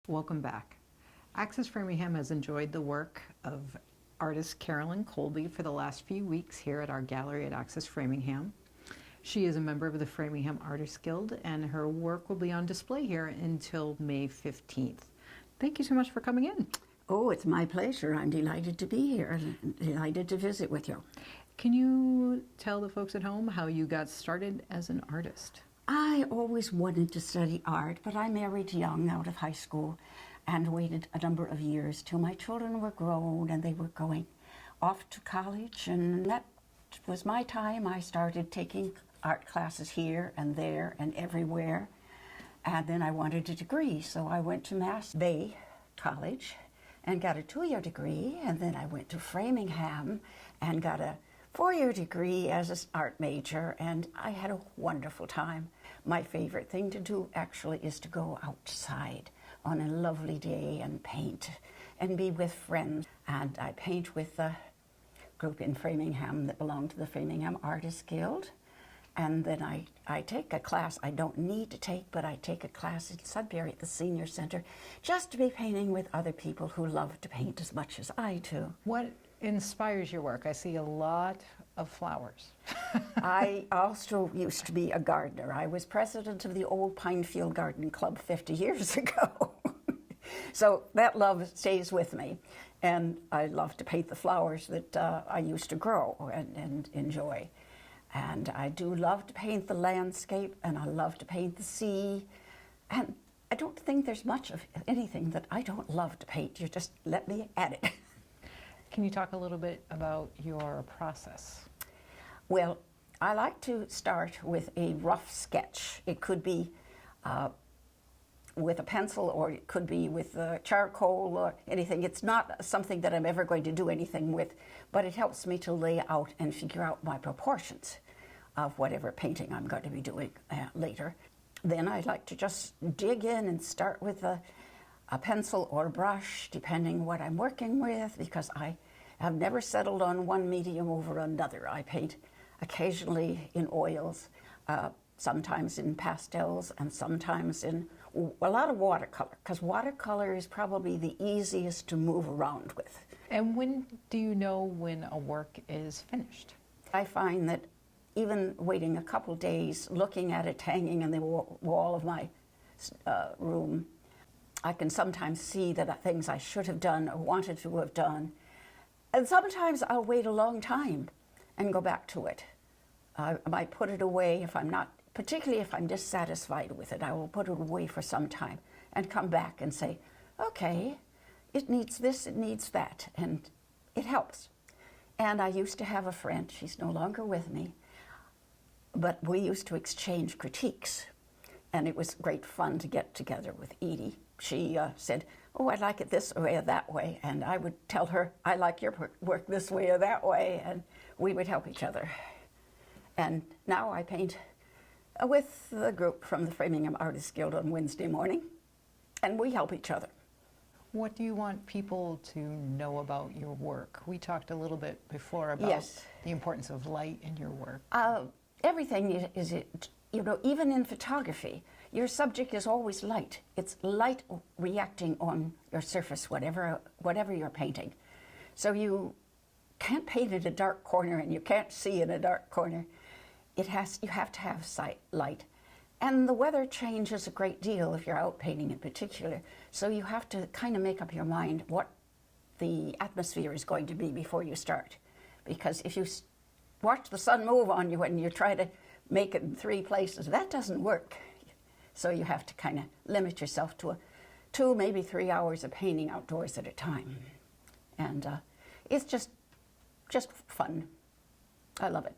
Welcome back. Access Framingham has enjoyed the work of artist Carolyn Colby for the last few weeks here at our gallery at Access Framingham. She is a member of the Framingham Artists Guild, and her work will be on display here until May 15th. Thank you so much for coming in. Oh, it's my pleasure. I'm delighted to be here and delighted to visit with you. Can you tell the folks at home how you got started as an artist? I always wanted to study art, but I married young out of high school and waited a number of years till my children were grown and they were going off to college, and that was my time. I started taking art classes here and there and everywhere, and then I wanted a degree, so I went to Mass Bay College and got a 2-year degree, and then I went to Framingham and got a 4-year degree as an art major, and I had a wonderful time. My favorite thing to do actually is to go outside on a lovely day and paint and be with friends. And I paint with a group in Framingham that belonged to the Framingham Artists Guild. And then I take a class I don't need to take, but I take a class in Sudbury at the Senior Center just to be painting with other people who love to paint as much as I do. What inspires your work? I see a lot of flowers. I also used to be a gardener. I was president of the old Pinefield Garden Club 50 years ago. So that love stays with me. And I love to paint the flowers that I used to grow and enjoy. And I do love to paint the landscape, and I love to paint the sea. And I don't think there's much of anything that I don't love to paint. You just let me at it. Can you talk a little bit about your process? Well, I like to start with a rough sketch. It could be with a pencil, or it could be with charcoal or anything. It's not something that I'm ever going to do anything with, but it helps me to lay out and figure out my proportions of whatever painting I'm going to be doing later. Then I like to just dig in and start with a pencil or brush, depending what I'm working with, because I have never settled on one medium over another. I paint occasionally in oils, sometimes in pastels, and sometimes in a lot of watercolor, because watercolor is probably the easiest to move around with. And when do you know when a work is finished? I find that even waiting a couple days, looking at it hanging on the wall of my room, I can sometimes see that things I should have done or wanted to have done. And sometimes I'll wait a long time and go back to it. I might put it away if I'm not, particularly if I'm dissatisfied with it, I will put it away for some time and come back and say, okay, it needs this, it needs that, and it helps. And I used to have a friend, she's no longer with me, but we used to exchange critiques, and it was great fun to get together with Edie. She said, oh, I like it this way or that way, and I would tell her, I like your work this way or that way, and we would help each other. And now I paint with the group from the Framingham Artists Guild on Wednesday morning, and we help each other. What do you want people to know about your work? We talked a little bit before about the importance of light in your work. Everything is, you know, even in photography, your subject is always light. It's light reacting on your surface, whatever you're painting. So you can't paint in a dark corner, and you can't see in a dark corner. You have to have light. And the weather changes a great deal if you're out painting in particular. So you have to kind of make up your mind what the atmosphere is going to be before you start. Because if you watch the sun move on you and you try to make it in 3 places, that doesn't work. So you have to kind of limit yourself to 2, maybe 3 hours of painting outdoors at a time. And it's just fun. I love it.